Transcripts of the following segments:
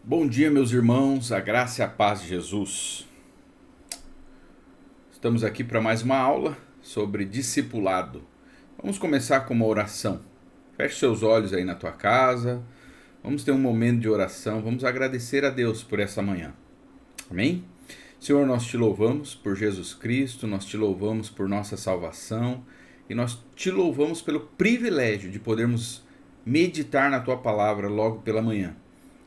Bom dia, meus irmãos, a graça e a paz de Jesus. Estamos aqui para mais uma aula sobre discipulado. Vamos começar com uma oração. Feche seus olhos aí na tua casa. Vamos ter um momento de oração. Vamos agradecer a Deus por essa manhã. Amém? Senhor, nós te louvamos por Jesus Cristo, nós te louvamos por nossa salvação e nós te louvamos pelo privilégio de podermos meditar na tua palavra logo pela manhã.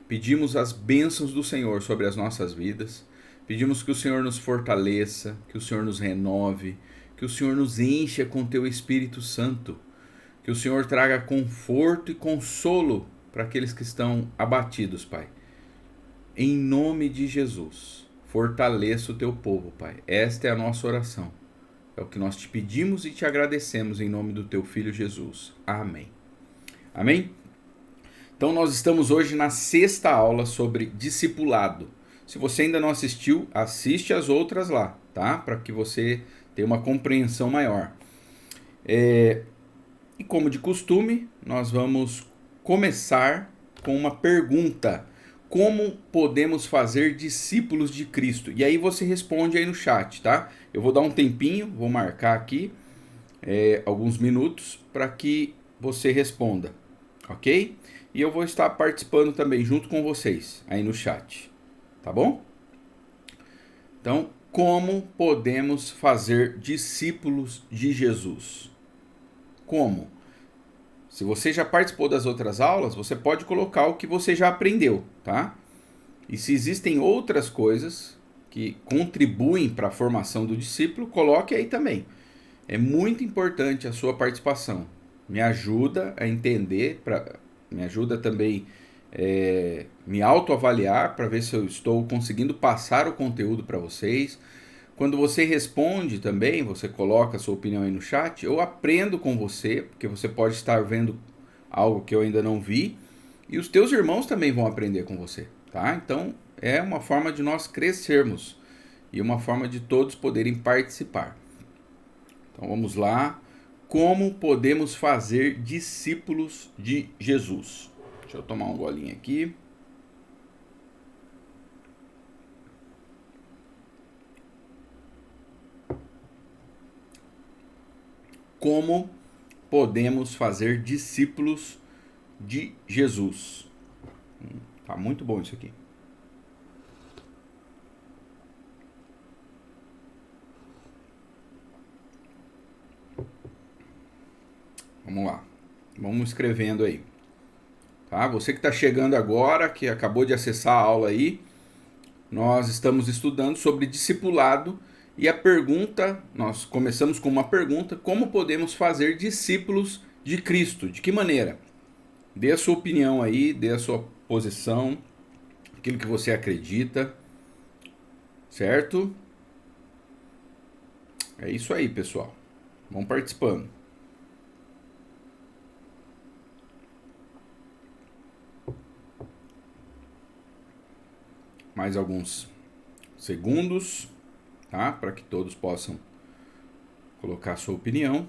Pedimos as bênçãos do Senhor sobre as nossas vidas. Pedimos que o Senhor nos fortaleça, que o Senhor nos renove, que o Senhor nos encha com teu Espírito Santo, que o Senhor traga conforto e consolo para aqueles que estão abatidos, Pai. Em nome de Jesus, fortaleça o teu povo, Pai. Esta é a nossa oração. É o que nós te pedimos e te agradecemos em nome do teu Filho Jesus. Amém. Amém? Então nós estamos hoje na sexta aula sobre discipulado. Se você ainda não assistiu, assiste as outras lá, tá? Para que você tenha uma compreensão maior. E como de costume, nós vamos começar com uma pergunta. Como podemos fazer discípulos de Cristo? E aí você responde aí no chat, tá? Eu vou dar um tempinho, vou marcar aqui alguns minutos para que você responda, ok? E eu vou estar participando também junto com vocês aí no chat, tá bom? Então, como podemos fazer discípulos de Jesus? Como? Se você já participou das outras aulas, você pode colocar o que você já aprendeu, tá? E se existem outras coisas que contribuem para a formação do discípulo, coloque aí também. É muito importante a sua participação. Me ajuda a entender, me ajuda também me autoavaliar para ver se eu estou conseguindo passar o conteúdo para vocês. Quando você responde também, você coloca a sua opinião aí no chat, eu aprendo com você, porque você pode estar vendo algo que eu ainda não vi, e os teus irmãos também vão aprender com você, tá? Então, é uma forma de nós crescermos e uma forma de todos poderem participar. Então, vamos lá. Como podemos fazer discípulos de Jesus? Deixa eu tomar um golinho aqui. Como podemos fazer discípulos de Jesus? Tá muito bom isso aqui. Vamos lá. Vamos escrevendo aí. Tá? Você que está chegando agora, que acabou de acessar a aula aí, nós estamos estudando sobre discipulado e a pergunta, nós começamos com uma pergunta: como podemos fazer discípulos de Cristo? De que maneira? Dê a sua opinião aí, dê a sua posição, aquilo que você acredita, certo? É isso aí, pessoal. Vamos participando. Mais alguns segundos, tá? Para que todos possam colocar a sua opinião.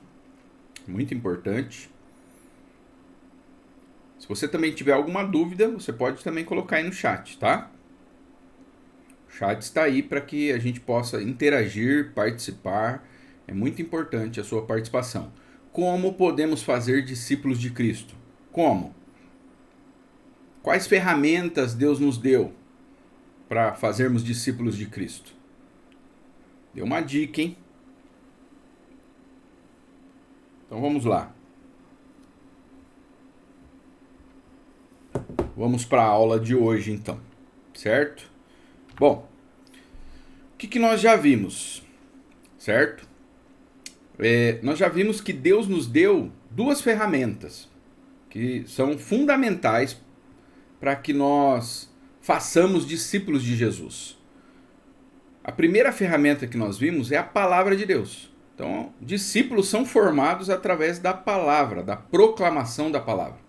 Muito importante. Se você também tiver alguma dúvida, você pode também colocar aí no chat, tá? O chat está aí para que a gente possa interagir, participar. É muito importante a sua participação. Como podemos fazer discípulos de Cristo? Como? Quais ferramentas Deus nos deu para fazermos discípulos de Cristo? Deu uma dica, hein? Então vamos lá. Vamos para a aula de hoje, então, certo? Bom, o que nós já vimos, certo? Nós já vimos que Deus nos deu duas ferramentas que são fundamentais para que nós façamos discípulos de Jesus. A primeira ferramenta que nós vimos é a palavra de Deus. Então, discípulos são formados através da palavra, da proclamação da palavra.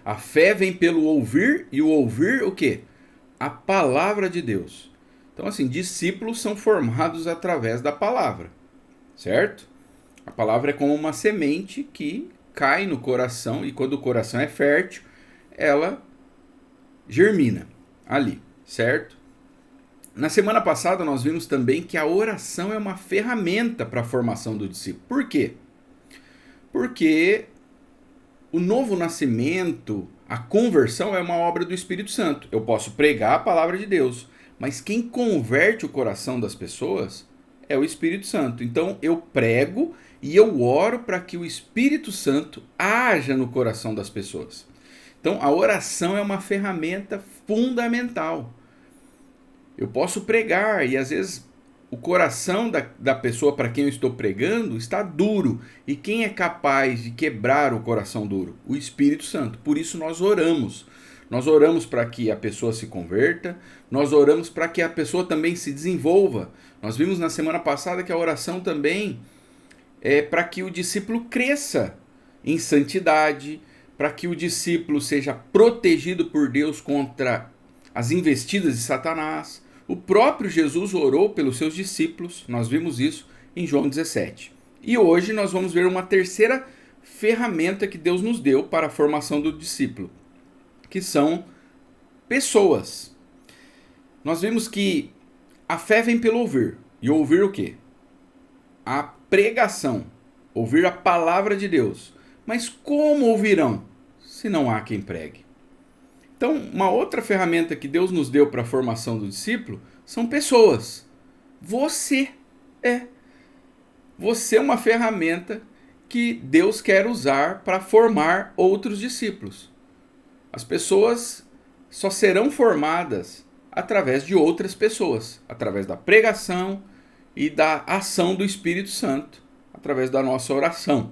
A fé vem pelo ouvir, e o ouvir o quê? A palavra de Deus. Então, assim, discípulos são formados através da palavra, certo? A palavra é como uma semente que cai no coração, e quando o coração é fértil, ela germina ali, certo? Na semana passada nós vimos também que a oração é uma ferramenta para a formação do discípulo. Por quê? Porque o novo nascimento, a conversão é uma obra do Espírito Santo. Eu posso pregar a palavra de Deus, mas quem converte o coração das pessoas é o Espírito Santo. Então eu prego e eu oro para que o Espírito Santo haja no coração das pessoas. Então a oração é uma ferramenta fundamental. Eu posso pregar e às vezes o coração da pessoa para quem eu estou pregando está duro. E quem é capaz de quebrar o coração duro? O Espírito Santo. Por isso nós oramos. Nós oramos para que a pessoa se converta, nós oramos para que a pessoa também se desenvolva. Nós vimos na semana passada que a oração também é para que o discípulo cresça em santidade, para que o discípulo seja protegido por Deus contra as investidas de Satanás. O próprio Jesus orou pelos seus discípulos, nós vimos isso em João 17. E hoje nós vamos ver uma terceira ferramenta que Deus nos deu para a formação do discípulo, que são pessoas. Nós vimos que a fé vem pelo ouvir. E ouvir o quê? A pregação. Ouvir a palavra de Deus. Mas como ouvirão se não há quem pregue? Então, uma outra ferramenta que Deus nos deu para a formação do discípulo são pessoas. Você é uma ferramenta que Deus quer usar para formar outros discípulos. As pessoas só serão formadas através de outras pessoas, através da pregação e da ação do Espírito Santo, através da nossa oração.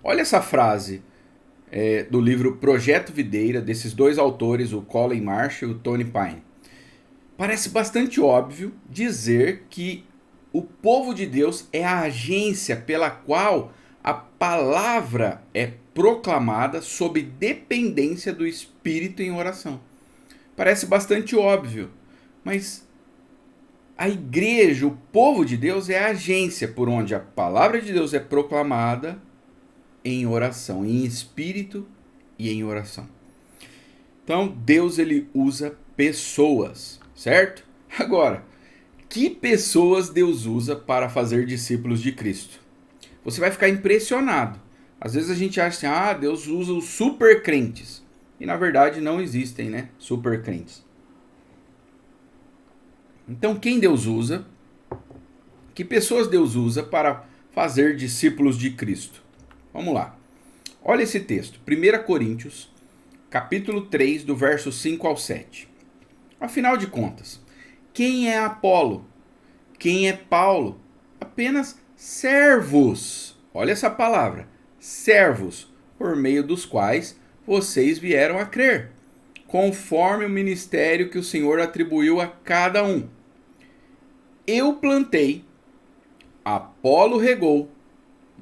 Olha essa frase do livro Projeto Videira, desses dois autores, o Colin Marsh e o Tony Pine. Parece bastante óbvio dizer que o povo de Deus é a agência pela qual a palavra é proclamada sob dependência do Espírito em oração. Parece bastante óbvio, mas a igreja, o povo de Deus, é a agência por onde a palavra de Deus é proclamada em oração, em espírito e em oração. Então, Deus ele usa pessoas, certo? Agora, que pessoas Deus usa para fazer discípulos de Cristo? Você vai ficar impressionado. Às vezes a gente acha assim, Deus usa os super crentes. E na verdade não existem, né? Super crentes. Então, quem Deus usa? Que pessoas Deus usa para fazer discípulos de Cristo? Vamos lá. Olha esse texto. 1 Coríntios, capítulo 3, do verso 5 ao 7. Afinal de contas, quem é Apolo? Quem é Paulo? Apenas servos. Olha essa palavra. Servos, por meio dos quais vocês vieram a crer, conforme o ministério que o Senhor atribuiu a cada um. Eu plantei, Apolo regou,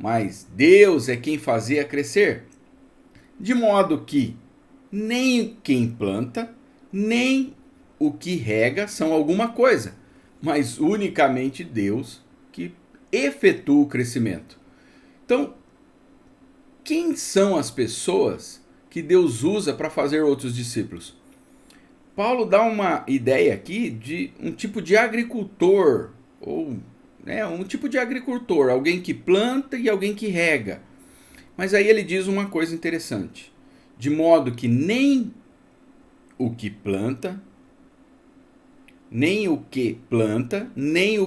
mas Deus é quem fazia crescer. De modo que nem quem planta, nem o que rega são alguma coisa, mas unicamente Deus que efetua o crescimento. Então, quem são as pessoas que Deus usa para fazer outros discípulos? Paulo dá uma ideia aqui de um tipo de agricultor, ou um tipo de agricultor, alguém que planta e alguém que rega. Mas aí ele diz uma coisa interessante, de modo que nem o que planta, nem o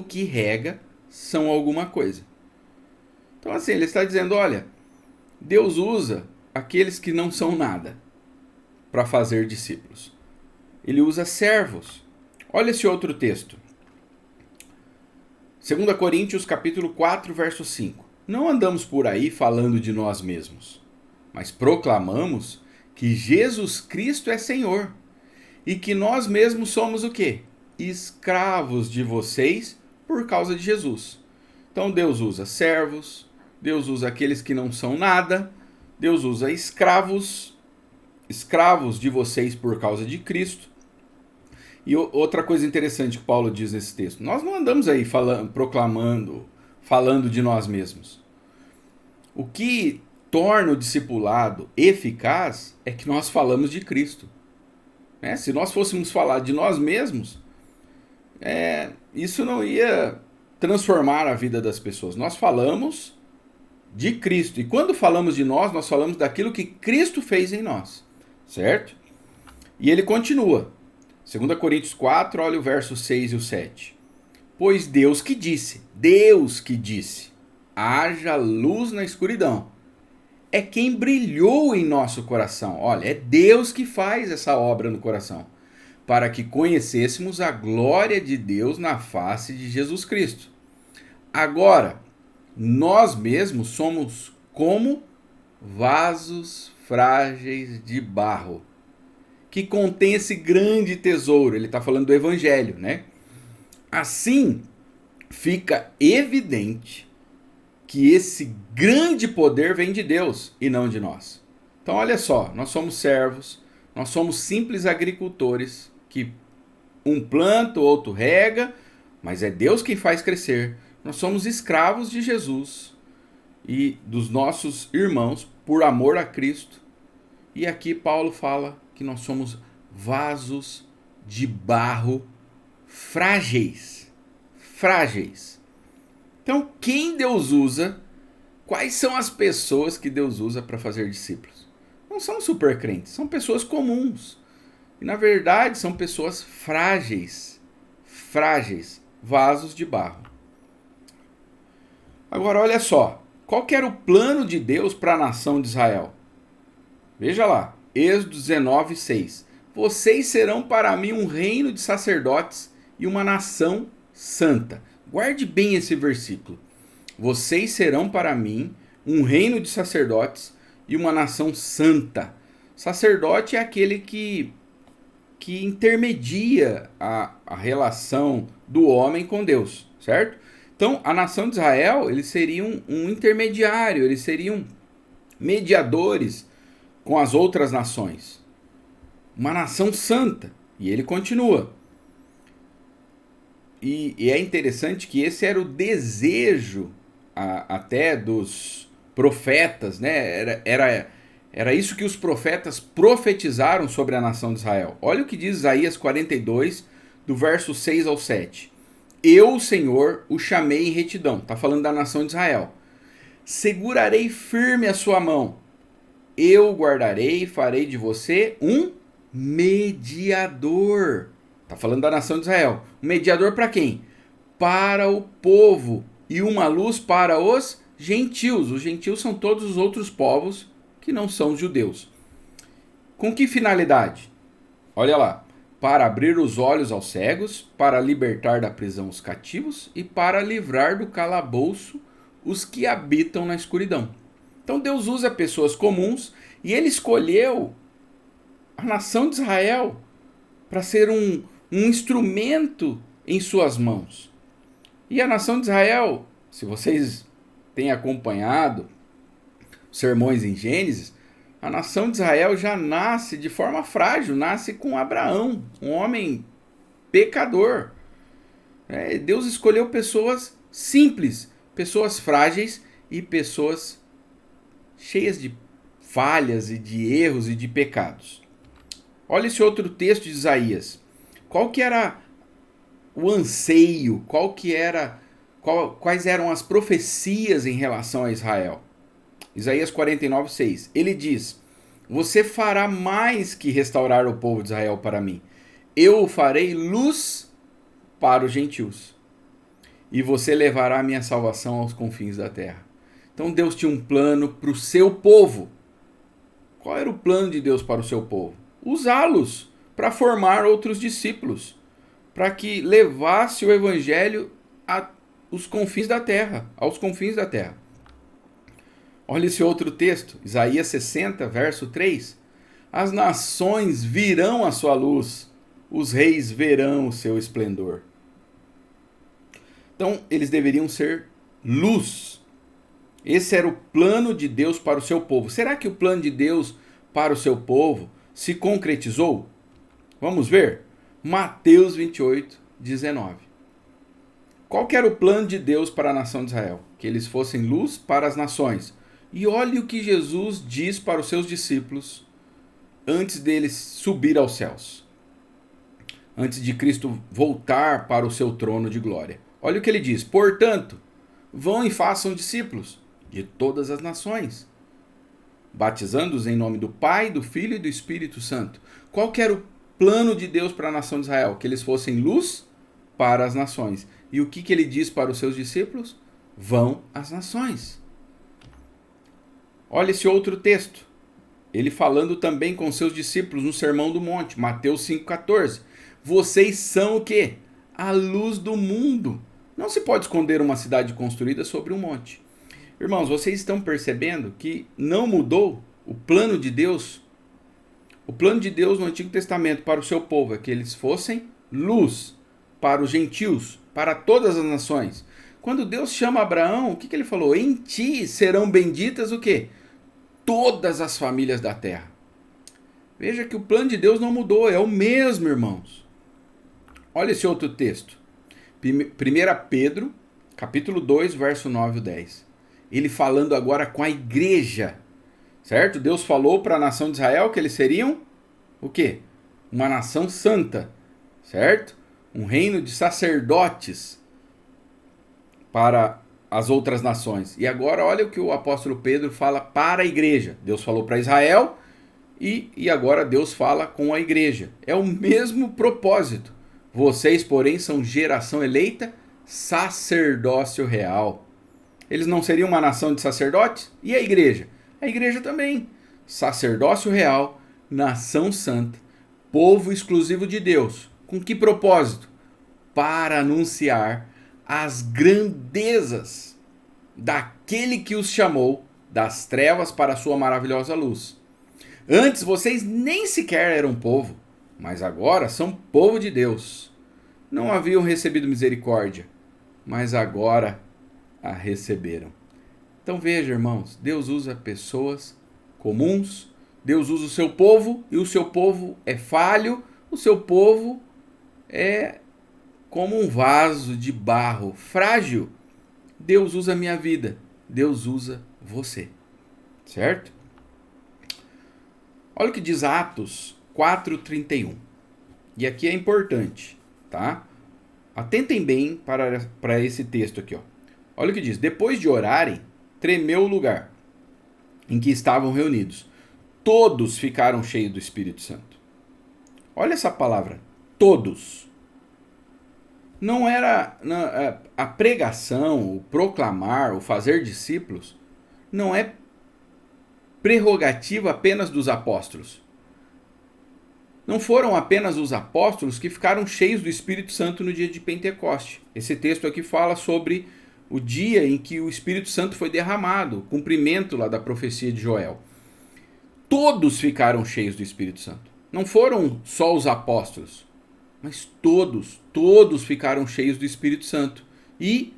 que rega são alguma coisa. Então assim, ele está dizendo, olha, Deus usa aqueles que não são nada para fazer discípulos. Ele usa servos. Olha esse outro texto. 2 Coríntios capítulo 4, verso 5. Não andamos por aí falando de nós mesmos, mas proclamamos que Jesus Cristo é Senhor e que nós mesmos somos o quê? Escravos de vocês por causa de Jesus. Então Deus usa servos, Deus usa aqueles que não são nada, Deus usa escravos de vocês por causa de Cristo. E outra coisa interessante que Paulo diz nesse texto, nós não andamos aí falando de nós mesmos. O que torna o discipulado eficaz é que nós falamos de Cristo. né? Se nós fôssemos falar de nós mesmos, isso não ia transformar a vida das pessoas. Nós falamos de Cristo. E quando falamos de nós falamos daquilo que Cristo fez em nós. Certo? E ele continua. 2 Coríntios 4, olha o verso 6 e o 7. Pois Deus que disse, haja luz na escuridão. É quem brilhou em nosso coração. Olha, é Deus que faz essa obra no coração. Para que conhecêssemos a glória de Deus na face de Jesus Cristo. Agora, nós mesmos somos como vasos frágeis de barro, que contém esse grande tesouro. Ele está falando do evangelho, né? Assim, fica evidente que esse grande poder vem de Deus e não de nós. Então, olha só, nós somos servos, nós somos simples agricultores, que um planta, o outro rega, mas é Deus quem faz crescer. Nós somos escravos de Jesus e dos nossos irmãos por amor a Cristo. E aqui Paulo fala que nós somos vasos de barro frágeis. Frágeis. Então, quem Deus usa? Quais são as pessoas que Deus usa para fazer discípulos? Não são super crentes, são pessoas comuns. E na verdade são pessoas frágeis. Frágeis. Vasos de barro. Agora olha só. Qual que era o plano de Deus para a nação de Israel? Veja lá. Êxodo 19, 6. Vocês serão para mim um reino de sacerdotes e uma nação santa. Guarde bem esse versículo. Vocês serão para mim um reino de sacerdotes e uma nação santa. Sacerdote é aquele que intermedia a relação do homem com Deus, certo? Então, a nação de Israel, eles seriam um intermediário, eles seriam mediadores com as outras nações. Uma nação santa. E ele continua. E é interessante que esse era o desejo até dos profetas, né? Era isso que os profetas profetizaram sobre a nação de Israel. Olha o que diz Isaías 42, do verso 6 ao 7. Eu, o Senhor, o chamei em retidão. Está falando da nação de Israel. Segurarei firme a sua mão. Eu o guardarei e farei de você um mediador. Está falando da nação de Israel. Um mediador para quem? Para o povo. E uma luz para os gentios. Os gentios são todos os outros povos que não são judeus. Com que finalidade? Olha lá. Para abrir os olhos aos cegos, para libertar da prisão os cativos e para livrar do calabouço os que habitam na escuridão. Então Deus usa pessoas comuns e ele escolheu a nação de Israel para ser um instrumento em suas mãos. E a nação de Israel, se vocês têm acompanhado sermões em Gênesis, a nação de Israel já nasce de forma frágil, nasce com Abraão, um homem pecador. Deus escolheu pessoas simples, pessoas frágeis e pessoas cheias de falhas e de erros e de pecados. Olha esse outro texto de Isaías. Qual que era o anseio? Quais eram as profecias em relação a Israel? Isaías 49, 6. Ele diz: você fará mais que restaurar o povo de Israel para mim. Eu o farei luz para os gentios. E você levará a minha salvação aos confins da terra. Então Deus tinha um plano para o seu povo. Qual era o plano de Deus para o seu povo? Usá-los para formar outros discípulos, para que levasse o evangelho aos confins da terra, aos confins da terra. Olha esse outro texto, Isaías 60, verso 3. As nações virão a sua luz, os reis verão o seu esplendor. Então, eles deveriam ser luz. Esse era o plano de Deus para o seu povo. Será que o plano de Deus para o seu povo se concretizou? Vamos ver? Mateus 28, 19. Qual que era o plano de Deus para a nação de Israel? Que eles fossem luz para as nações. E olhe o que Jesus diz para os seus discípulos antes deles subir aos céus. antes de Cristo voltar para o seu trono de glória. Olha o que ele diz: portanto, vão e façam discípulos de todas as nações, batizando-os em nome do Pai, do Filho e do Espírito Santo. Qual que era o plano de Deus para a nação de Israel? Que eles fossem luz para as nações. E o que ele diz para os seus discípulos? Vão às nações. Olha esse outro texto. Ele falando também com seus discípulos no Sermão do Monte, Mateus 5,14. Vocês são o quê? A luz do mundo. Não se pode esconder uma cidade construída sobre um monte. Irmãos, vocês estão percebendo que não mudou o plano de Deus? O plano de Deus no Antigo Testamento para o seu povo é que eles fossem luz para os gentios, para todas as nações. Quando Deus chama Abraão, o que ele falou? Em ti serão benditas o quê? Todas as famílias da terra. Veja que o plano de Deus não mudou, é o mesmo, irmãos. Olha esse outro texto. 1 Pedro, capítulo 2, verso 9 e 10. Ele falando agora com a igreja, certo? Deus falou para a nação de Israel que eles seriam o quê? Uma nação santa, certo? Um reino de sacerdotes para as outras nações. E agora olha o que o apóstolo Pedro fala para a igreja. Deus falou para Israel e agora Deus fala com a igreja. É o mesmo propósito. Vocês, porém, são geração eleita, sacerdócio real. Eles não seriam uma nação de sacerdotes? E a igreja? A igreja também. Sacerdócio real, nação santa, povo exclusivo de Deus. Com que propósito? Para anunciar as grandezas daquele que os chamou das trevas para a sua maravilhosa luz. Antes vocês nem sequer eram povo, mas agora são povo de Deus. Não haviam recebido misericórdia, mas agora a receberam. Então veja, irmãos, Deus usa pessoas comuns, Deus usa o seu povo, e o seu povo é falho, o seu povo é como um vaso de barro frágil. Deus usa a minha vida, Deus usa você, certo? Olha o que diz Atos 4:31. E aqui é importante, tá? Atentem bem para esse texto aqui, ó. Olha o que diz: depois de orarem, tremeu o lugar em que estavam reunidos. Todos ficaram cheios do Espírito Santo. Olha essa palavra, todos. Não era a pregação, o proclamar, o fazer discípulos, não é prerrogativa apenas dos apóstolos. Não foram apenas os apóstolos que ficaram cheios do Espírito Santo no dia de Pentecoste. Esse texto aqui fala sobre o dia em que o Espírito Santo foi derramado, o cumprimento lá da profecia de Joel. Todos ficaram cheios do Espírito Santo. Não foram só os apóstolos, mas todos ficaram cheios do Espírito Santo. E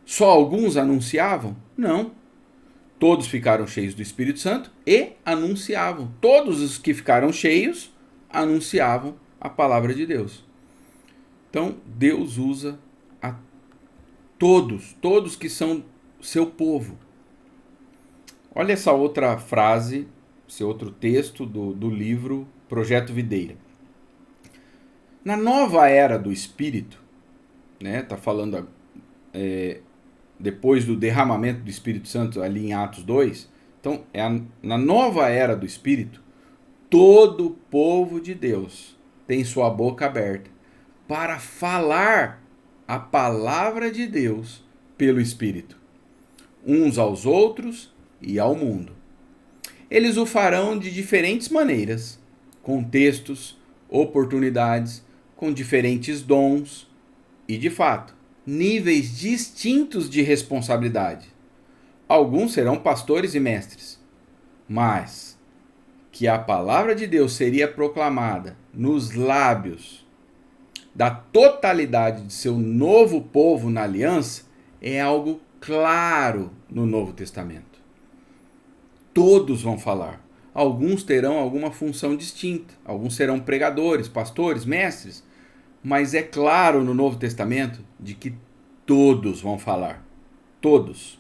só alguns anunciavam? Não. Todos ficaram cheios do Espírito Santo e anunciavam. Todos os que ficaram cheios anunciavam a palavra de Deus. Então, Deus usa a todos que são seu povo. Olha essa outra frase, esse outro texto do livro Projeto Videira. Na nova era do Espírito, né, tá falando depois do derramamento do Espírito Santo ali em Atos 2, então na nova era do Espírito, todo o povo de Deus tem sua boca aberta para falar a palavra de Deus pelo Espírito, uns aos outros e ao mundo. Eles o farão de diferentes maneiras, contextos, oportunidades, com diferentes dons e, de fato, níveis distintos de responsabilidade. Alguns serão pastores e mestres, mas que a palavra de Deus seria proclamada nos lábios da totalidade de seu novo povo na aliança é algo claro no Novo Testamento. Todos vão falar. Alguns terão alguma função distinta. Alguns serão pregadores, pastores, mestres. Mas é claro no Novo Testamento de que todos vão falar. Todos.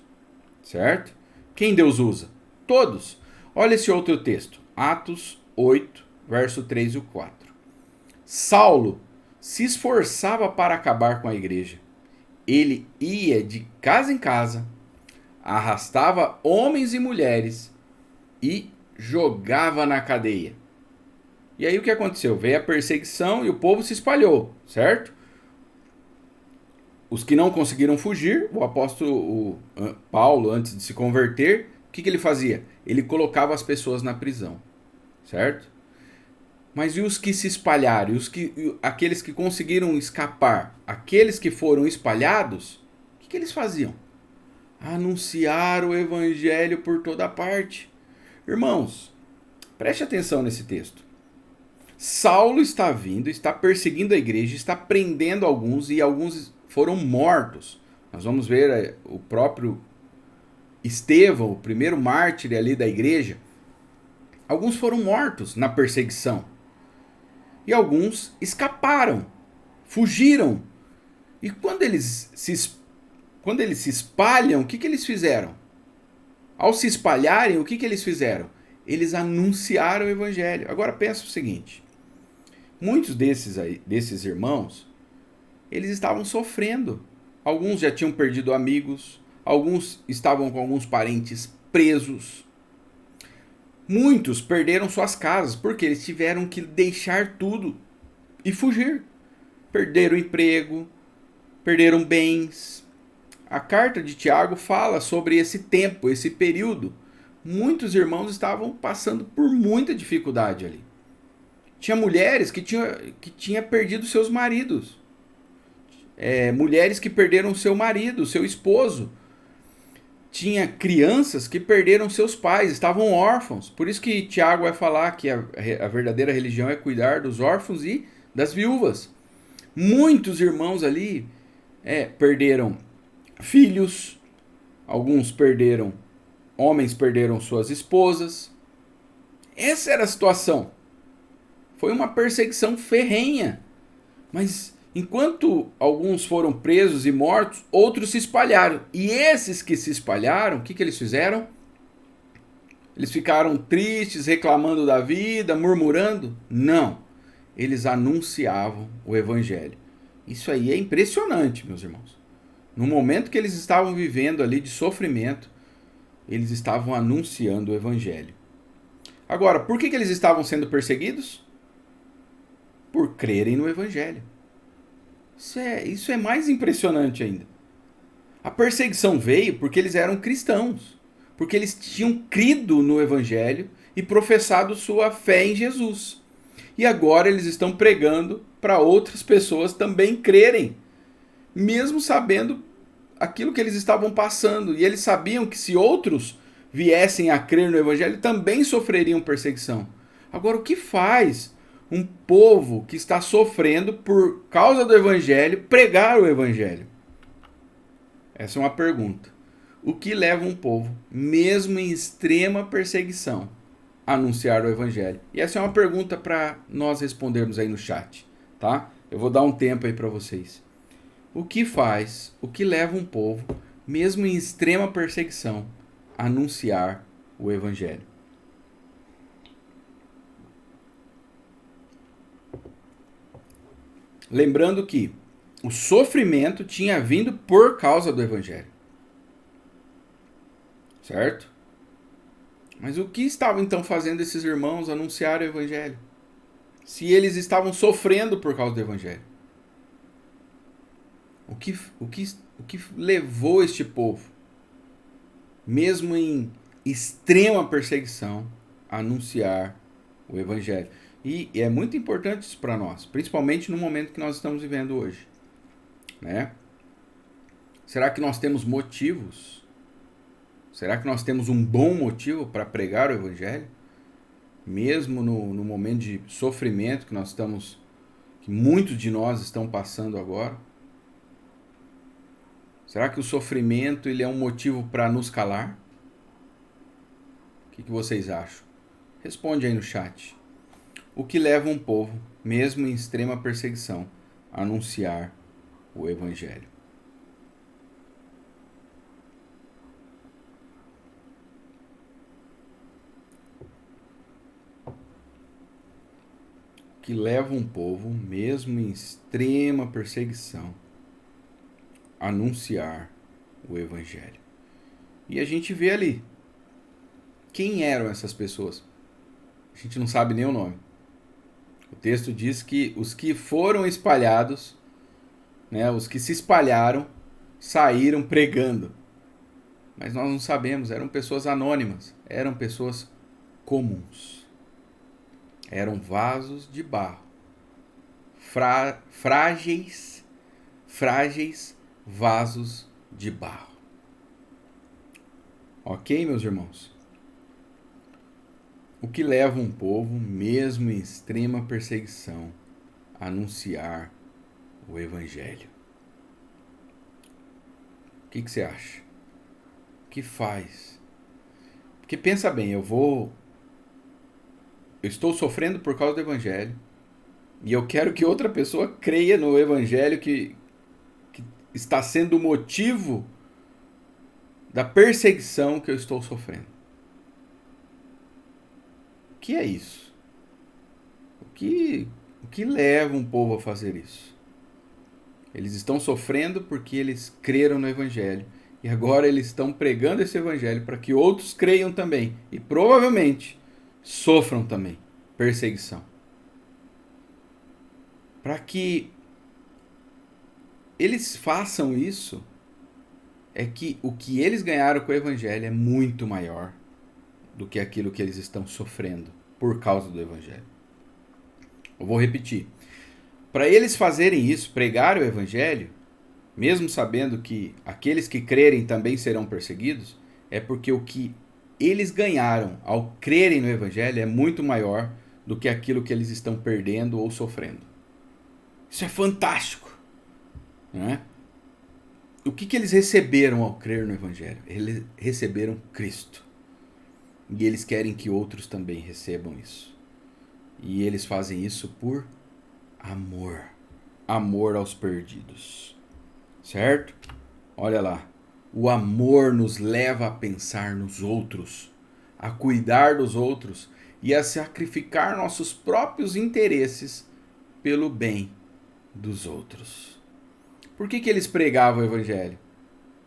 Certo? Quem Deus usa? Todos. Olha esse outro texto. Atos 8, verso 3 e 4. Saulo se esforçava para acabar com a igreja. Ele ia de casa em casa, arrastava homens e mulheres e jogava na cadeia. E aí o que aconteceu? Veio a perseguição e o povo se espalhou, certo? Os que não conseguiram fugir, o apóstolo Paulo, antes de se converter, o que ele fazia? Ele colocava as pessoas na prisão, certo? Mas e os que se espalharam? Aqueles que conseguiram escapar? Aqueles que foram espalhados? O que eles faziam? Anunciar o evangelho por toda parte. Irmãos, preste atenção nesse texto. Saulo está vindo, está perseguindo a igreja, está prendendo alguns e alguns foram mortos. Nós vamos ver o próprio Estevão, o primeiro mártir ali da igreja. Alguns foram mortos na perseguição. E alguns escaparam, fugiram. E quando eles se espalham, o que eles fizeram? Ao se espalharem, o que eles fizeram? Eles anunciaram o evangelho. Agora pensa o seguinte: muitos desses irmãos, eles estavam sofrendo. Alguns já tinham perdido amigos, alguns estavam com alguns parentes presos. Muitos perderam suas casas porque eles tiveram que deixar tudo e fugir. Perderam emprego, perderam bens. A carta de Tiago fala sobre esse tempo, esse período. Muitos irmãos estavam passando por muita dificuldade ali. Tinha mulheres que tinha perdido seus maridos. Mulheres que perderam seu marido, seu esposo. Tinha crianças que perderam seus pais, estavam órfãos. Por isso que Tiago vai falar que a verdadeira religião é cuidar dos órfãos e das viúvas. Muitos irmãos ali perderam filhos, alguns perderam, homens perderam suas esposas. Essa era a situação. Foi uma perseguição ferrenha. Mas enquanto alguns foram presos e mortos, outros se espalharam. E esses que se espalharam, o que eles fizeram? Eles ficaram tristes, reclamando da vida, murmurando? Não. Eles anunciavam o evangelho. Isso aí é impressionante, meus irmãos. No momento que eles estavam vivendo ali de sofrimento, eles estavam anunciando o evangelho. Agora, por que eles estavam sendo perseguidos? Por crerem no evangelho. Isso é mais impressionante ainda. A perseguição veio porque eles eram cristãos, porque eles tinham crido no evangelho e professado sua fé em Jesus. E agora eles estão pregando para outras pessoas também crerem, mesmo sabendo aquilo que eles estavam passando. E eles sabiam que se outros viessem a crer no evangelho, também sofreriam perseguição. Agora, o que faz um povo que está sofrendo por causa do evangelho pregar o evangelho? Essa é uma pergunta. O que leva um povo, mesmo em extrema perseguição, a anunciar o evangelho? E essa é uma pergunta para nós respondermos aí no chat, tá? Eu vou dar um tempo aí para vocês. O que leva um povo, mesmo em extrema perseguição, a anunciar o evangelho? Lembrando que o sofrimento tinha vindo por causa do evangelho. Certo? Mas o que estavam então fazendo esses irmãos anunciar o evangelho? Se eles estavam sofrendo por causa do evangelho. O que levou este povo, mesmo em extrema perseguição, a anunciar o evangelho? E é muito importante isso para nós, principalmente no momento que nós estamos vivendo hoje. Né? Será que nós temos motivos? Será que nós temos um bom motivo para pregar o evangelho? Mesmo no momento de sofrimento que muitos de nós estão passando agora? Será que o sofrimento ele é um motivo para nos calar? O que vocês acham? Responde aí no chat. O que leva um povo, mesmo em extrema perseguição, a anunciar o evangelho? O que leva um povo, mesmo em extrema perseguição, a anunciar o Evangelho. E a gente vê ali. Quem eram essas pessoas? A gente não sabe nem o nome. O texto diz que os que foram espalhados, né, os que se espalharam, saíram pregando. Mas nós não sabemos, eram pessoas anônimas, eram pessoas comuns. Eram vasos de barro. Frágeis vasos de barro. Ok, meus irmãos? O que leva um povo, mesmo em extrema perseguição, a anunciar o Evangelho? O que você acha? O que faz? Porque pensa bem, eu estou sofrendo por causa do Evangelho e eu quero que outra pessoa creia no Evangelho que está sendo o motivo da perseguição que eu estou sofrendo. O que é isso? O que leva um povo a fazer isso? Eles estão sofrendo porque eles creram no Evangelho. E agora eles estão pregando esse Evangelho para que outros creiam também. E provavelmente sofram também perseguição. Para que eles façam isso, é que o que eles ganharam com o Evangelho é muito maior do que aquilo que eles estão sofrendo por causa do Evangelho. Eu vou repetir. Para eles fazerem isso, pregar o Evangelho, mesmo sabendo que aqueles que crerem também serão perseguidos, é porque o que eles ganharam ao crerem no Evangelho é muito maior do que aquilo que eles estão perdendo ou sofrendo. Isso é fantástico, né? O que eles receberam ao crer no Evangelho? Eles receberam Cristo. E eles querem que outros também recebam isso. E eles fazem isso por amor. Amor aos perdidos. Certo? Olha lá. O amor nos leva a pensar nos outros, a cuidar dos outros e a sacrificar nossos próprios interesses pelo bem dos outros. Por que eles pregavam o Evangelho?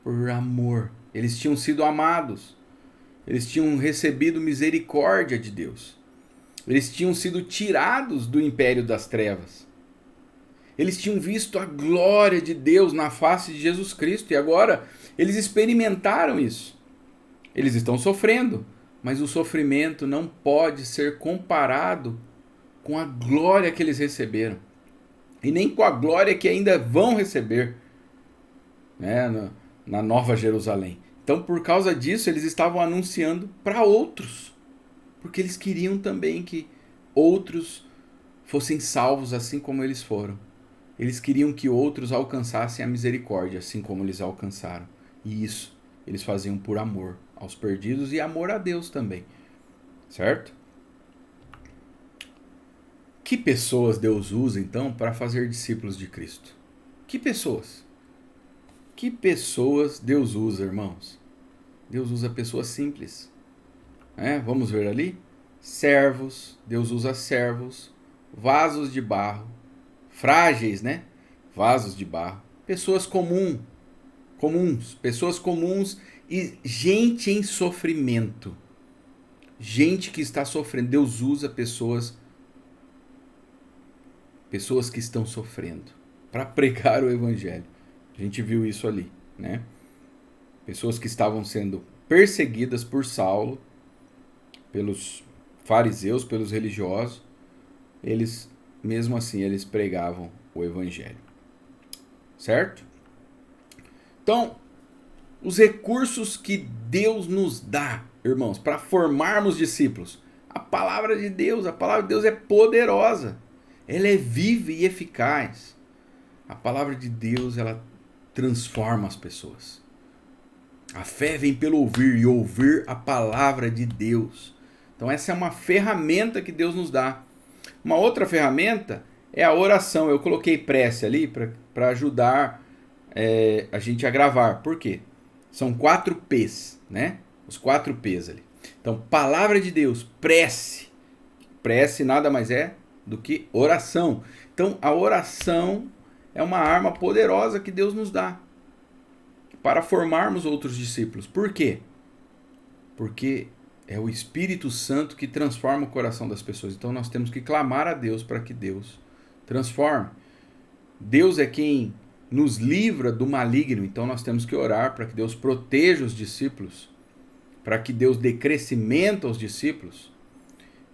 Por amor. Eles tinham sido amados. Eles tinham recebido misericórdia de Deus. Eles tinham sido tirados do império das trevas. Eles tinham visto a glória de Deus na face de Jesus Cristo e agora eles experimentaram isso. Eles estão sofrendo, mas o sofrimento não pode ser comparado com a glória que eles receberam. E nem com a glória que ainda vão receber, né, na Nova Jerusalém. Então, por causa disso, eles estavam anunciando para outros. Porque eles queriam também que outros fossem salvos assim como eles foram. Eles queriam que outros alcançassem a misericórdia assim como eles alcançaram. E isso eles faziam por amor aos perdidos e amor a Deus também. Certo? Que pessoas Deus usa então para fazer discípulos de Cristo? Que pessoas? Que pessoas Deus usa, irmãos? Deus usa pessoas simples. Vamos ver ali? Servos, Deus usa servos, vasos de barro, frágeis, né? Vasos de barro, pessoas comuns, pessoas comuns e gente em sofrimento. Gente que está sofrendo. Deus usa pessoas que estão sofrendo para pregar o Evangelho. A gente viu isso ali, né? Pessoas que estavam sendo perseguidas por Saulo, pelos fariseus, pelos religiosos, eles, mesmo assim, eles pregavam o Evangelho. Certo? Então, os recursos que Deus nos dá, irmãos, para formarmos discípulos. A palavra de Deus é poderosa. Ela é viva e eficaz. A palavra de Deus, ela transforma as pessoas. A fé vem pelo ouvir e ouvir a palavra de Deus. Então essa é uma ferramenta que Deus nos dá. Uma outra ferramenta é a oração. Eu coloquei prece ali para ajudar a gente a gravar. Por quê? São 4 P's, né? Os 4 P's ali. Então, palavra de Deus, prece. Prece nada mais é do que oração. Então, a oração é uma arma poderosa que Deus nos dá para formarmos outros discípulos. Por quê? Porque é o Espírito Santo que transforma o coração das pessoas. Então, nós temos que clamar a Deus para que Deus transforme. Deus é quem nos livra do maligno. Então, nós temos que orar para que Deus proteja os discípulos, para que Deus dê crescimento aos discípulos.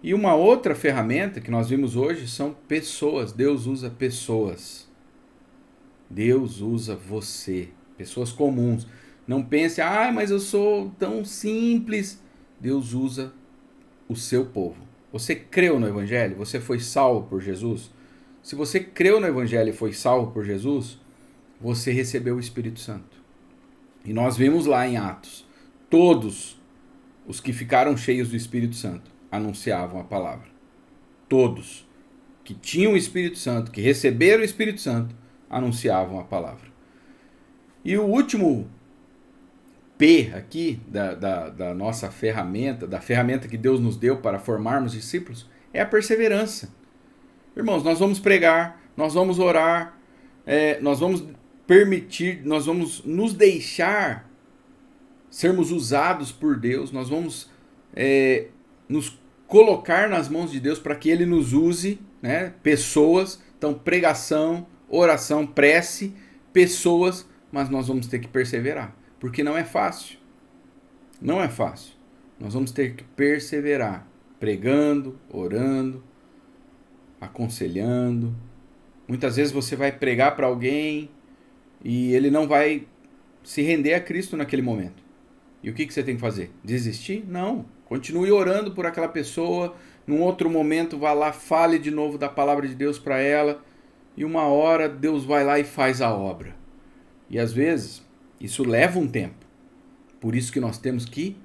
E uma outra ferramenta que nós vimos hoje são pessoas. Deus usa pessoas. Deus usa você. Pessoas comuns. Não pense, mas eu sou tão simples. Deus usa o seu povo. Você creu no Evangelho? Você foi salvo por Jesus? Se você creu no Evangelho e foi salvo por Jesus, você recebeu o Espírito Santo. E nós vimos lá em Atos, todos os que ficaram cheios do Espírito Santo anunciavam a palavra. Todos que tinham o Espírito Santo, que receberam o Espírito Santo, anunciavam a palavra. E o último P aqui da nossa ferramenta, da ferramenta que Deus nos deu para formarmos discípulos, é a perseverança. Irmãos, nós vamos pregar, nós vamos orar, nós vamos permitir, nós vamos nos deixar sermos usados por Deus, nós vamos nos colocar nas mãos de Deus para que Ele nos use, né? Pessoas, então pregação, oração, prece, pessoas, mas nós vamos ter que perseverar, porque não é fácil. Não é fácil. Nós vamos ter que perseverar, pregando, orando, aconselhando. Muitas vezes você vai pregar para alguém e ele não vai se render a Cristo naquele momento. E o que você tem que fazer? Desistir? Não. Continue orando por aquela pessoa. Num outro momento, vá lá, fale de novo da palavra de Deus para ela. E uma hora Deus vai lá e faz a obra. E às vezes, isso leva um tempo. Por isso que nós temos que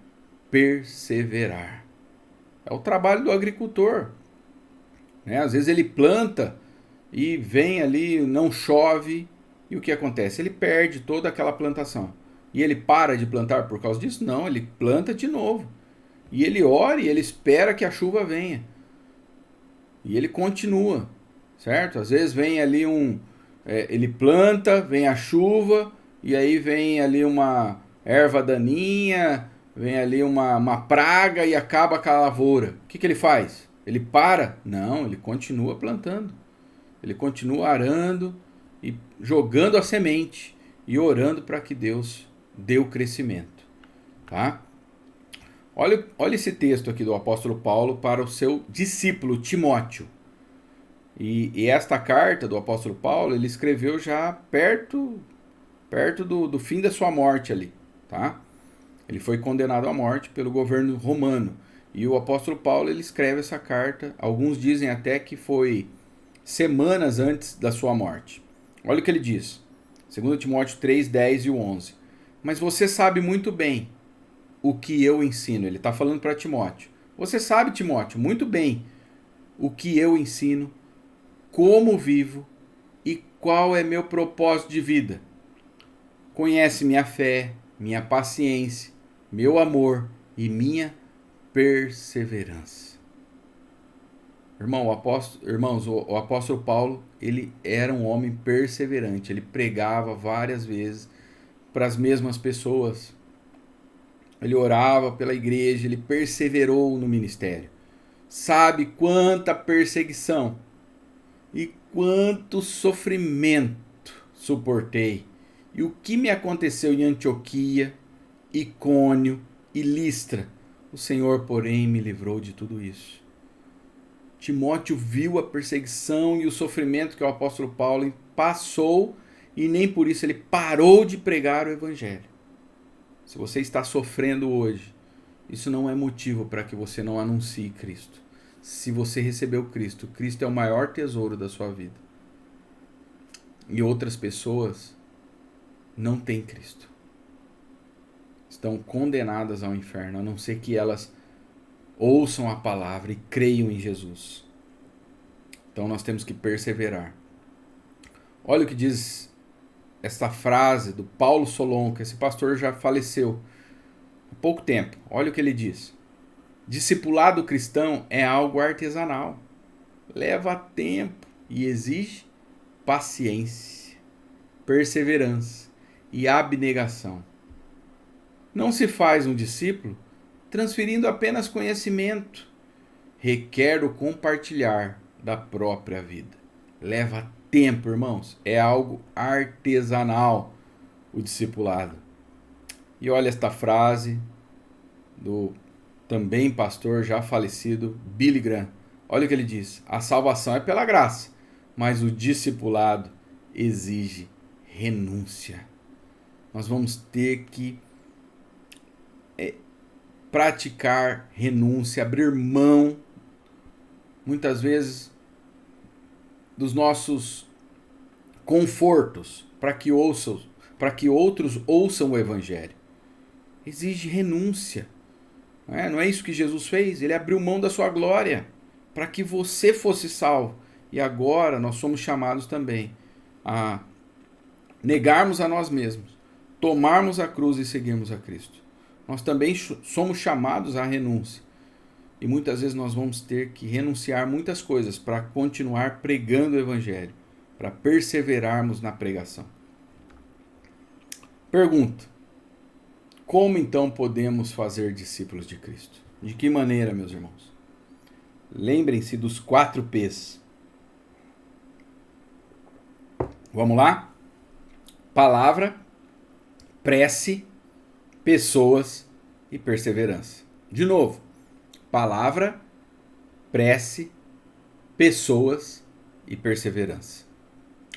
perseverar. É o trabalho do agricultor. Às vezes ele planta e vem ali, não chove. E o que acontece? Ele perde toda aquela plantação. E ele para de plantar por causa disso? Não, ele planta de novo. E ele ora e ele espera que a chuva venha. E ele continua, certo? Às vezes vem ali ele planta, vem a chuva, e aí vem ali uma erva daninha, vem ali uma praga e acaba com a lavoura. O que ele faz? Ele para? Não, ele continua plantando. Ele continua arando e jogando a semente e orando para que Deus dê o crescimento, tá? Olha esse texto aqui do apóstolo Paulo para o seu discípulo Timóteo. E esta carta do apóstolo Paulo, ele escreveu já perto do fim da sua morte ali, tá? Ele foi condenado à morte pelo governo romano. E o apóstolo Paulo, ele escreve essa carta, alguns dizem até que foi semanas antes da sua morte. Olha o que ele diz, 2 Timóteo 3, 10 e 11. Mas você sabe muito bem o que eu ensino. Ele está falando para Timóteo. Você sabe, Timóteo, muito bem o que eu ensino, como vivo e qual é meu propósito de vida. Conhece minha fé, minha paciência, meu amor e minha perseverança. Irmãos, o apóstolo Paulo, ele era um homem perseverante. Ele pregava várias vezes para as mesmas pessoas. Ele orava pela igreja, ele perseverou no ministério. Sabe quanta perseguição e quanto sofrimento suportei. E o que me aconteceu em Antioquia, Icônio e Listra. O Senhor, porém, me livrou de tudo isso. Timóteo viu a perseguição e o sofrimento que o apóstolo Paulo passou e nem por isso ele parou de pregar o evangelho. Se você está sofrendo hoje, isso não é motivo para que você não anuncie Cristo. Se você recebeu Cristo, Cristo é o maior tesouro da sua vida. E outras pessoas não têm Cristo. Estão condenadas ao inferno, a não ser que elas ouçam a palavra e creiam em Jesus. Então nós temos que perseverar. Olha o que diz esta frase do Paulo Solon, que esse pastor já faleceu há pouco tempo. Olha o que ele diz. Discipulado cristão é algo artesanal. leva tempo e exige paciência, perseverança e abnegação. Não se faz um discípulo transferindo apenas conhecimento. Requer o compartilhar da própria vida. Leva tempo, irmãos. É algo artesanal o discipulado. E olha esta frase do também pastor já falecido Billy Graham. Olha o que ele diz: a salvação é pela graça, mas o discipulado exige renúncia. Nós vamos ter que praticar renúncia, abrir mão, muitas vezes, dos nossos confortos para que outros ouçam o evangelho. Exige renúncia. Não é isso que Jesus fez? Ele abriu mão da sua glória para que você fosse salvo. E agora nós somos chamados também a negarmos a nós mesmos, tomarmos a cruz e seguirmos a Cristo. Nós também somos chamados à renúncia. E muitas vezes nós vamos ter que renunciar muitas coisas para continuar pregando o evangelho, para perseverarmos na pregação. Pergunta: como então podemos fazer discípulos de Cristo? De que maneira, meus irmãos? Lembrem-se dos 4 P's. Vamos lá? Palavra, prece, pessoas e perseverança. De novo, palavra, prece, pessoas e perseverança.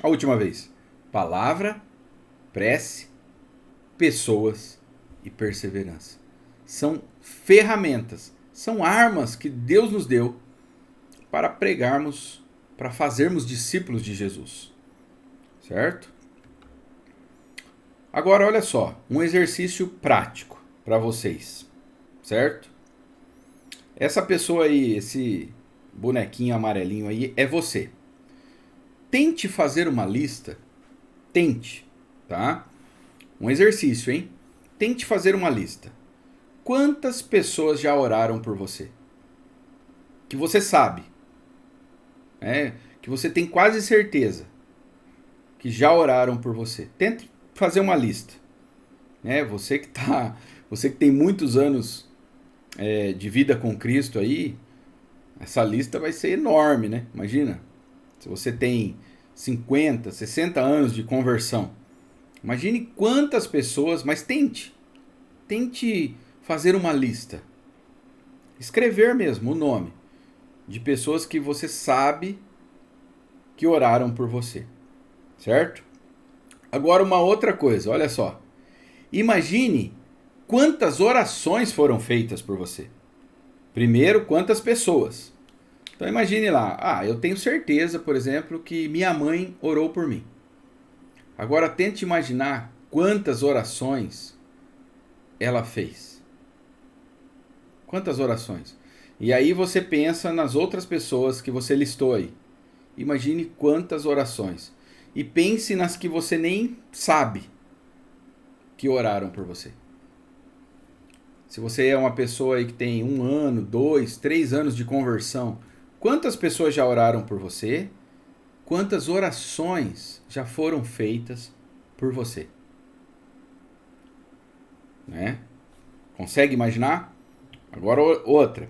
A última vez. Palavra, prece, pessoas e perseverança. São ferramentas, são armas que Deus nos deu para pregarmos, para fazermos discípulos de Jesus. Certo? Agora, olha só, um exercício prático para vocês. Certo? Essa pessoa aí, esse bonequinho amarelinho aí, é você. Tente fazer uma lista. Tente, tá? Um exercício, hein? Tente fazer uma lista. Quantas pessoas já oraram por você? Que você sabe. Que você tem quase certeza que já oraram por você. Tente fazer uma lista. Você que tem muitos anos de vida com Cristo aí, essa lista vai ser enorme, né? Imagina, se você tem 50, 60 anos de conversão, imagine quantas pessoas, mas tente fazer uma lista, escrever mesmo o nome de pessoas que você sabe que oraram por você, certo? Agora uma outra coisa, olha só, imagine quantas orações foram feitas por você. Primeiro, quantas pessoas. Então imagine lá, eu tenho certeza, por exemplo, que minha mãe orou por mim. Agora tente imaginar quantas orações ela fez. Quantas orações? E aí você pensa nas outras pessoas que você listou aí. Imagine quantas orações. E pense nas que você nem sabe que oraram por você. Se você é uma pessoa aí que tem 1 ano, 2, 3 anos de conversão, quantas pessoas já oraram por você? Quantas orações já foram feitas por você? Consegue imaginar? Agora outra.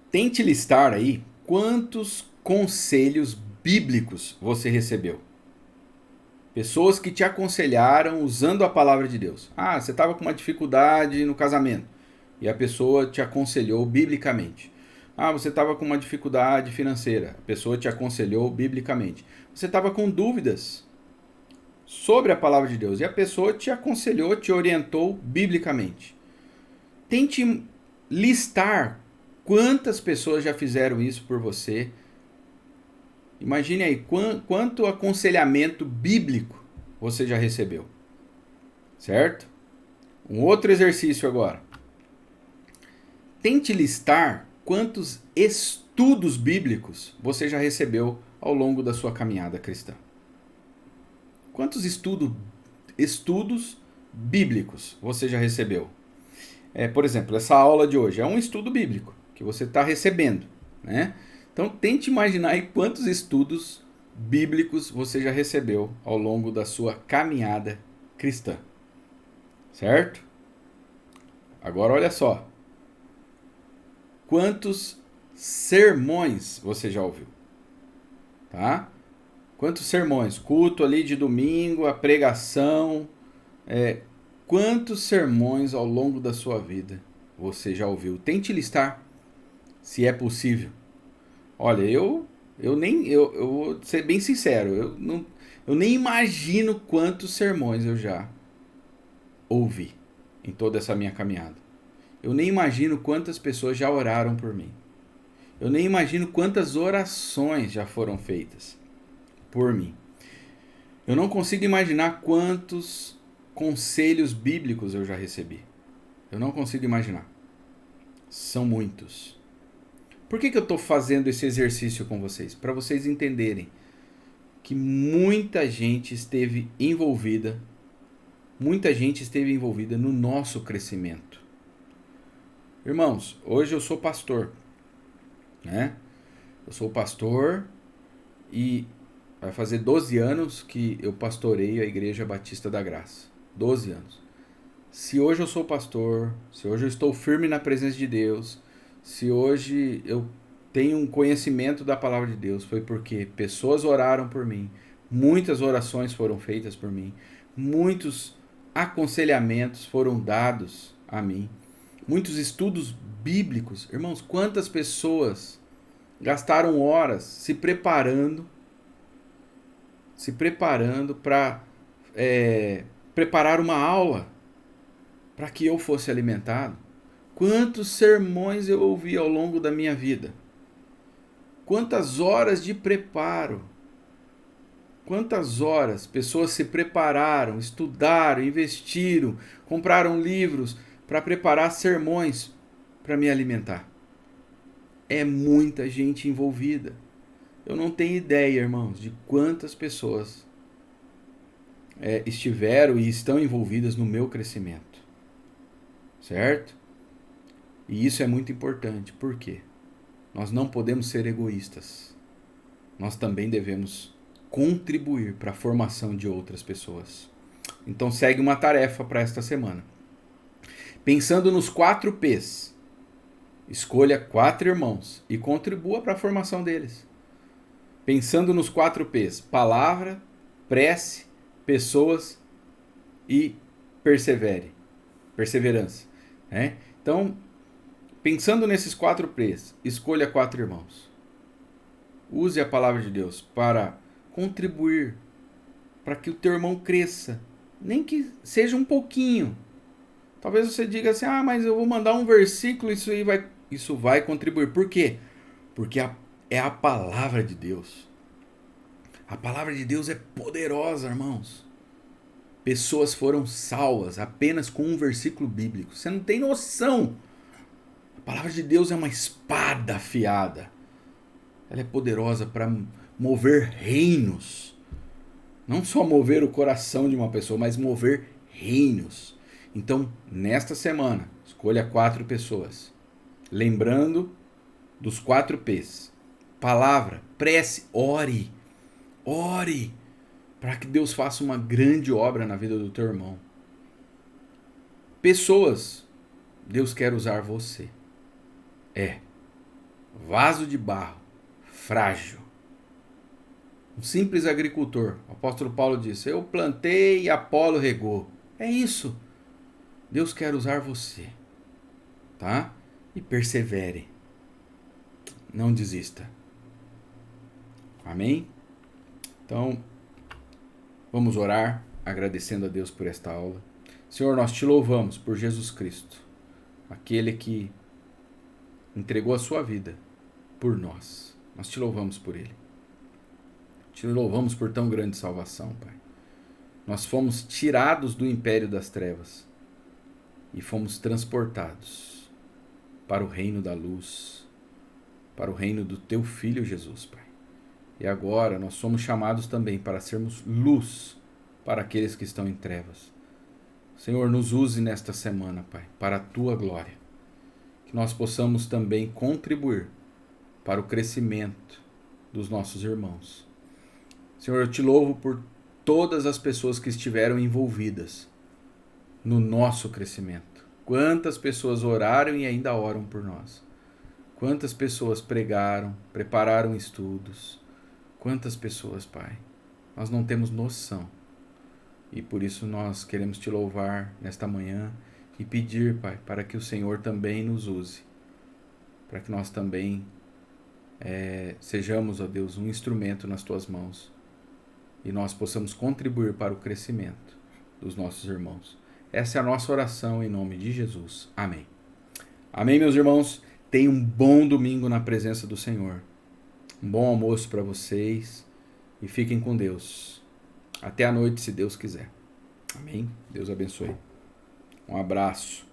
Tente listar aí quantos conselhos bíblicos você recebeu. Pessoas que te aconselharam usando a palavra de Deus. Você estava com uma dificuldade no casamento e a pessoa te aconselhou biblicamente. Você estava com uma dificuldade financeira, a pessoa te aconselhou biblicamente. Você estava com dúvidas sobre a palavra de Deus e a pessoa te aconselhou, te orientou biblicamente. Tente listar quantas pessoas já fizeram isso por você. Imagine aí quanto aconselhamento bíblico você já recebeu. Certo? Um outro exercício agora. Tente listar quantos estudos bíblicos você já recebeu ao longo da sua caminhada cristã. Quantos estudos bíblicos você já recebeu? Por exemplo, essa aula de hoje é um estudo bíblico que você está recebendo, né? Então tente imaginar aí quantos estudos bíblicos você já recebeu ao longo da sua caminhada cristã. Certo? Agora olha só. Quantos sermões você já ouviu? Tá? Quantos sermões? Culto ali de domingo, a pregação. Quantos sermões ao longo da sua vida você já ouviu? Tente listar, se é possível. Olha, eu vou ser bem sincero, eu nem imagino quantos sermões eu já ouvi em toda essa minha caminhada. Eu nem imagino quantas pessoas já oraram por mim. Eu nem imagino quantas orações já foram feitas por mim. Eu não consigo imaginar quantos conselhos bíblicos eu já recebi. Eu não consigo imaginar. São muitos. Por que eu estou fazendo esse exercício com vocês? Para vocês entenderem que muita gente esteve envolvida no nosso crescimento. Irmãos, hoje eu sou pastor, né? Eu sou pastor e vai fazer 12 anos que eu pastoreio a Igreja Batista da Graça. 12 anos. Se hoje eu sou pastor, se hoje eu estou firme na presença de Deus, se hoje eu tenho um conhecimento da palavra de Deus, foi porque pessoas oraram por mim, muitas orações foram feitas por mim, muitos aconselhamentos foram dados a mim, muitos estudos bíblicos. Irmãos, quantas pessoas gastaram horas se preparando para preparar uma aula para que eu fosse alimentado? Quantos sermões eu ouvi ao longo da minha vida? Quantas horas de preparo? Quantas horas pessoas se prepararam, estudaram, investiram, compraram livros para preparar sermões para me alimentar? É muita gente envolvida. Eu não tenho ideia, irmãos, de quantas pessoas estiveram e estão envolvidas no meu crescimento. Certo? E isso é muito importante. Por quê? Nós não podemos ser egoístas. Nós também devemos contribuir para a formação de outras pessoas. Então segue uma tarefa para esta semana. Pensando nos 4 P's. Escolha 4 irmãos e contribua para a formação deles. Pensando nos 4 P's. Palavra, prece, pessoas e perseverança. Então, pensando nesses 4 P's, escolha 4 irmãos. Use a palavra de Deus para contribuir para que o teu irmão cresça, nem que seja um pouquinho. Talvez você diga assim: mas eu vou mandar um versículo, isso vai contribuir. Por quê? Porque é a palavra de Deus. A palavra de Deus é poderosa, irmãos. Pessoas foram salvas apenas com um versículo bíblico. Você não tem noção. A palavra de Deus é uma espada afiada. Ela é poderosa para mover reinos. Não só mover o coração de uma pessoa, mas mover reinos. Então, nesta semana, escolha 4 pessoas. Lembrando dos 4 P's. Palavra, prece, ore. Ore para que Deus faça uma grande obra na vida do teu irmão. Pessoas, Deus quer usar você. Vaso de barro, frágil. Um simples agricultor. O apóstolo Paulo disse: eu plantei e Apolo regou. É isso. Deus quer usar você. Tá? E persevere. Não desista. Amém? Então, vamos orar, agradecendo a Deus por esta aula. Senhor, nós te louvamos por Jesus Cristo, aquele que entregou a sua vida por nós. Nós te louvamos por ele. Te louvamos por tão grande salvação, Pai. Nós fomos tirados do império das trevas e fomos transportados para o reino da luz, para o reino do teu Filho Jesus, Pai. E agora nós somos chamados também para sermos luz para aqueles que estão em trevas. Senhor, nos use nesta semana, Pai, para a tua glória. Que nós possamos também contribuir para o crescimento dos nossos irmãos. Senhor, eu te louvo por todas as pessoas que estiveram envolvidas no nosso crescimento. Quantas pessoas oraram e ainda oram por nós. Quantas pessoas pregaram, prepararam estudos. Quantas pessoas, Pai. Nós não temos noção. E por isso nós queremos te louvar nesta manhã e pedir, Pai, para que o Senhor também nos use. Para que nós também sejamos, ó Deus, um instrumento nas tuas mãos. E nós possamos contribuir para o crescimento dos nossos irmãos. Essa é a nossa oração em nome de Jesus. Amém. Amém, meus irmãos. Tenham um bom domingo na presença do Senhor. Um bom almoço para vocês. E fiquem com Deus. Até a noite, se Deus quiser. Amém. Deus abençoe. Um abraço.